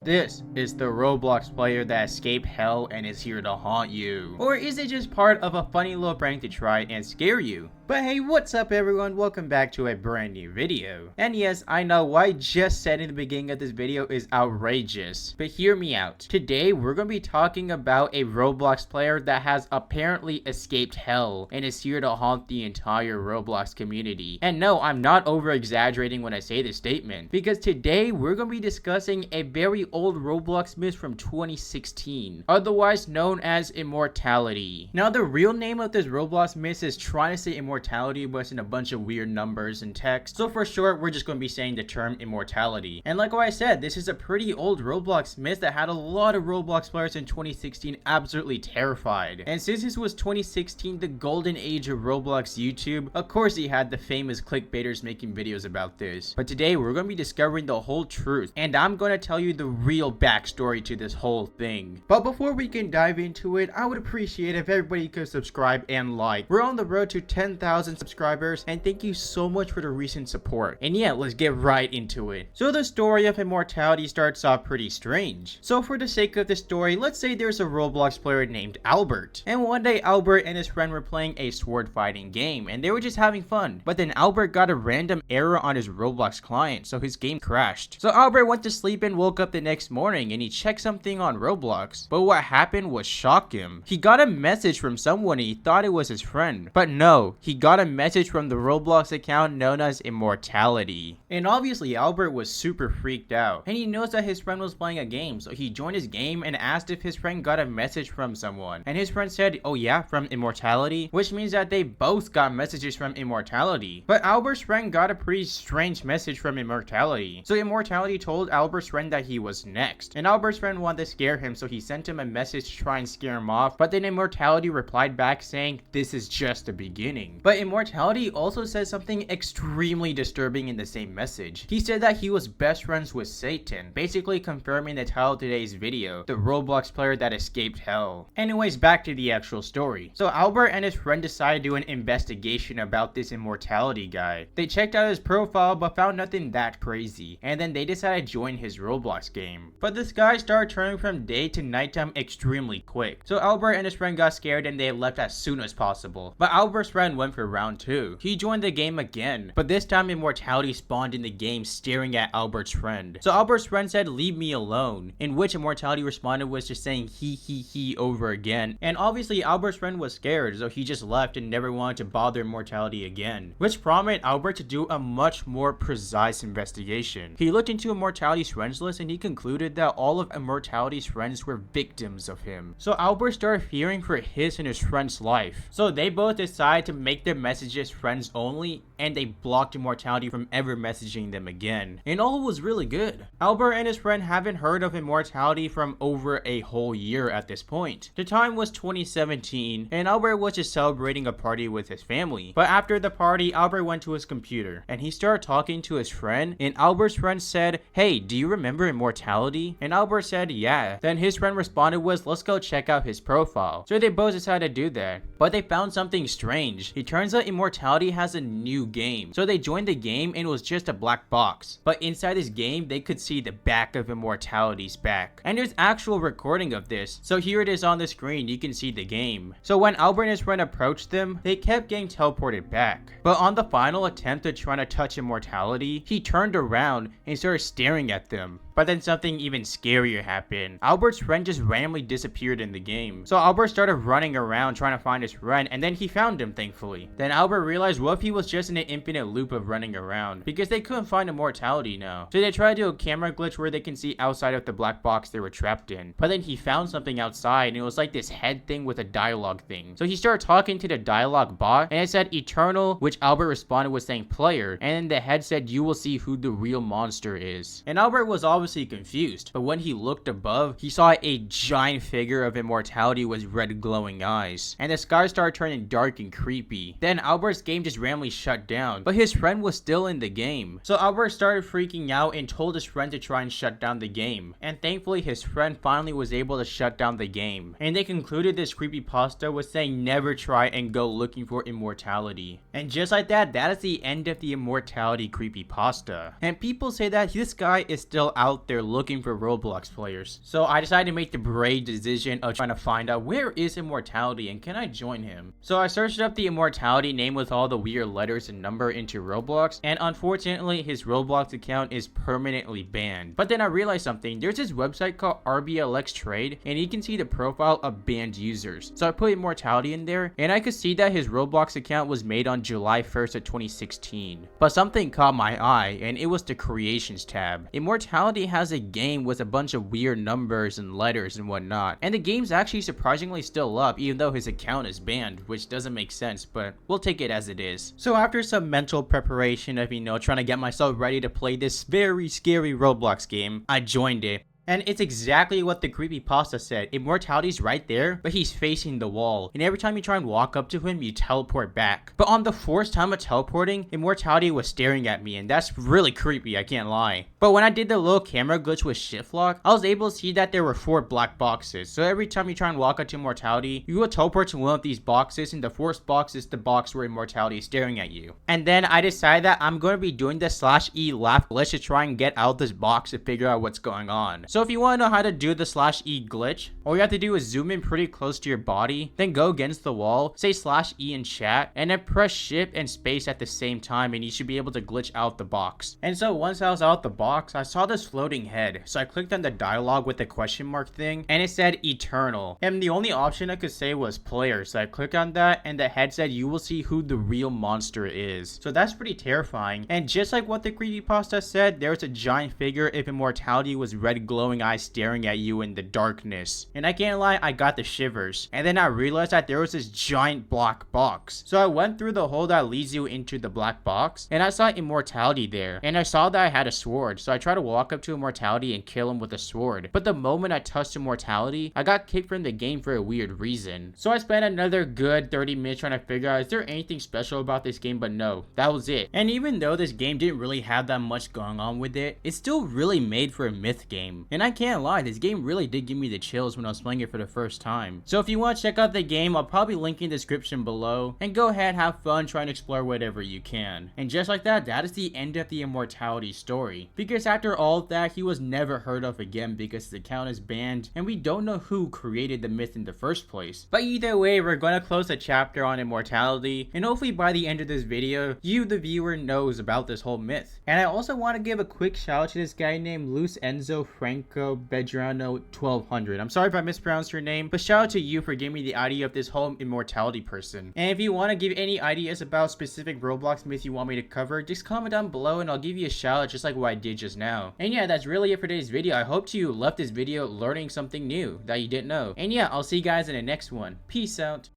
This is the Roblox player that escaped hell and is here to haunt you. Or is it just part of a funny little prank to try and scare you? But hey, what's up everyone? Welcome back to a brand new video. And yes, I know what I just said in the beginning of this video is outrageous, but hear me out. Today, we're going to be talking about a Roblox player that has apparently escaped hell and is here to haunt the entire Roblox community. And no, I'm not over-exaggerating when I say this statement, because today we're going to be discussing a very old Roblox myth from 2016, otherwise known as Immortality. Now, the real name of this Roblox myth is trying to say immortality, but it's in a bunch of weird numbers and text. So for short, we're just going to be saying the term immortality. And like what I said, this is a pretty old Roblox myth that had a lot of Roblox players in 2016 absolutely terrified. And since this was 2016, the golden age of Roblox YouTube, of course he had the famous clickbaiters making videos about this. But today we're going to be discovering the whole truth, and I'm going to tell you the real backstory to this whole thing. But before we can dive into it, I would appreciate if everybody could subscribe and like. We're on the road to 10,000 subscribers, and thank you so much for the recent support. And yeah, let's get right into it. So the story of Immortality starts off pretty strange. So for the sake of the story, let's say there's a Roblox player named Albert. And one day Albert and his friend were playing a sword fighting game, and they were just having fun. But then Albert got a random error on his Roblox client, so his game crashed. So Albert went to sleep and woke up the next morning, and he checked something on Roblox. But what happened was shock him. He got a message from someone and he thought it was his friend. But no, he got a message from the Roblox account known as Immortality. And obviously Albert was super freaked out, and he knows that his friend was playing a game, so he joined his game and asked if his friend got a message from someone. And his friend said, oh yeah, from Immortality, which means that they both got messages from Immortality. But Albert's friend got a pretty strange message from Immortality. So Immortality told Albert's friend that he was next, and Albert's friend wanted to scare him, so he sent him a message to try and scare him off. But then Immortality replied back saying, this is just the beginning. But Immortality also said something extremely disturbing in the same message. He said that he was best friends with Satan, basically confirming the title of today's video, the Roblox player that escaped hell. Anyways, back to the actual story. So Albert and his friend decided to do an investigation about this Immortality guy. They checked out his profile but found nothing that crazy, and then they decided to join his Roblox game. But this guy started turning from day to nighttime extremely quick. So Albert and his friend got scared and they left as soon as possible. But Albert's friend went for round 2. He joined the game again, but this time Immortality spawned in the game staring at Albert's friend. So Albert's friend said, leave me alone, in which Immortality responded with just saying he over again. And obviously Albert's friend was scared, so he just left and never wanted to bother Immortality again, which prompted Albert to do a much more precise investigation. He looked into Immortality's friends list and he concluded that all of Immortality's friends were victims of him. So Albert started fearing for his and his friend's life. So they both decided to make their messages friends only, and they blocked Immortality from ever messaging them again. And all was really good. Albert and his friend haven't heard of Immortality from over a whole year at this point. The time was 2017, and Albert was just celebrating a party with his family. But after the party, Albert went to his computer, and he started talking to his friend, and Albert's friend said, hey, do you remember Immortality? And Albert said, yeah. Then his friend responded was, let's go check out his profile. So they both decided to do that. But they found something strange. It turns out Immortality has a new game. So they joined the game and it was just a black box. But inside this game, they could see the back of Immortality's back. And there's actual recording of this. So here it is on the screen, you can see the game. So when Albert and his friend approached them, they kept getting teleported back. But on the final attempt at trying to touch Immortality, he turned around and started staring at them. But then something even scarier happened. Albert's friend just randomly disappeared in the game. So Albert started running around trying to find his friend, and then he found him, thankfully. Then Albert realized what if he was just in an infinite loop of running around, because they couldn't find Immortality now. So they tried to do a camera glitch where they can see outside of the black box they were trapped in. But then he found something outside, and it was like this head thing with a dialogue thing. So he started talking to the dialogue bot, and it said eternal, which Albert responded with saying player, and then the head said you will see who the real monster is. And Albert was obviously confused, but when he looked above, he saw a giant figure of Immortality with red glowing eyes, and the sky started turning dark and creepy. Then Albert's game just randomly shut down, but his friend was still in the game. So Albert started freaking out and told his friend to try and shut down the game, and thankfully his friend finally was able to shut down the game. And they concluded this creepypasta with saying never try and go looking for Immortality. And just like that, that is the end of the Immortality creepypasta. And people say that this guy is still out out there looking for Roblox players. So I decided to make the brave decision of trying to find out where is Immortality and can I join him. So I searched up the Immortality name with all the weird letters and number into Roblox, and unfortunately his Roblox account is permanently banned. But then I realized something. There's this website called RBLX Trade, and you can see the profile of banned users. So I put Immortality in there, and I could see that his Roblox account was made on July 1st of 2016. But something caught my eye, and it was the creations tab. Immortality has a game with a bunch of weird numbers and letters and whatnot, and the game's actually surprisingly still up even though his account is banned, which doesn't make sense, but we'll take it as it is. So after some mental preparation of, trying to get myself ready to play this very scary Roblox game, I joined it. And it's exactly what the creepypasta said. Immortality's right there, but he's facing the wall. And every time you try and walk up to him, you teleport back. But on the fourth time of teleporting, Immortality was staring at me, and that's really creepy, I can't lie. But when I did the little camera glitch with shift lock, I was able to see that there were 4 black boxes. So every time you try and walk up to Immortality, you will teleport to one of these boxes, and the fourth box is the box where Immortality is staring at you. And then I decided that I'm going to be doing the /E laugh glitch to try and get out this box to figure out what's going on. So if you want to know how to do the /E glitch, all you have to do is zoom in pretty close to your body, then go against the wall, say /E in chat, and then press shift and space at the same time, and you should be able to glitch out the box. And so once I was out the box, I saw this floating head. So I clicked on the dialogue with the question mark thing, and it said eternal. And the only option I could say was player. So I clicked on that, and the head said you will see who the real monster is. So that's pretty terrifying. And just like what the creepypasta said, there's a giant figure if Immortality was red glowing eyes staring at you in the darkness. And I can't lie, I got the shivers. And then I realized that there was this giant black box. So I went through the hole that leads you into the black box, and I saw Immortality there. And I saw that I had a sword. So I tried to walk up to Immortality and kill him with a sword. But the moment I touched Immortality, I got kicked from the game for a weird reason. So I spent another good 30 minutes trying to figure out, is there anything special about this game? But no, that was it. And even though this game didn't really have that much going on with it, it's still really made for a myth game. And I can't lie, this game really did give me the chills when I was playing it for the first time. So if you want to check out the game, I'll probably link in the description below, and go ahead, have fun, try and explore whatever you can. And just like that, that is the end of the Immortality story. Because after all of that, he was never heard of again because his account is banned, and we don't know who created the myth in the first place. But either way, we're going to close the chapter on Immortality, and hopefully by the end of this video, you the viewer knows about this whole myth. And I also want to give a quick shout out to this guy named Luis Enzo Franco Bedrano 1200. I'm sorry if I mispronounced your name, but shout out to you for giving me the idea of this whole Immortality person. And if you want to give any ideas about specific Roblox myths you want me to cover, just comment down below and I'll give you a shout out just like what I did just now. And yeah, that's really it for today's video. I hope you left this video learning something new that you didn't know. And yeah, I'll see you guys in the next one. Peace out.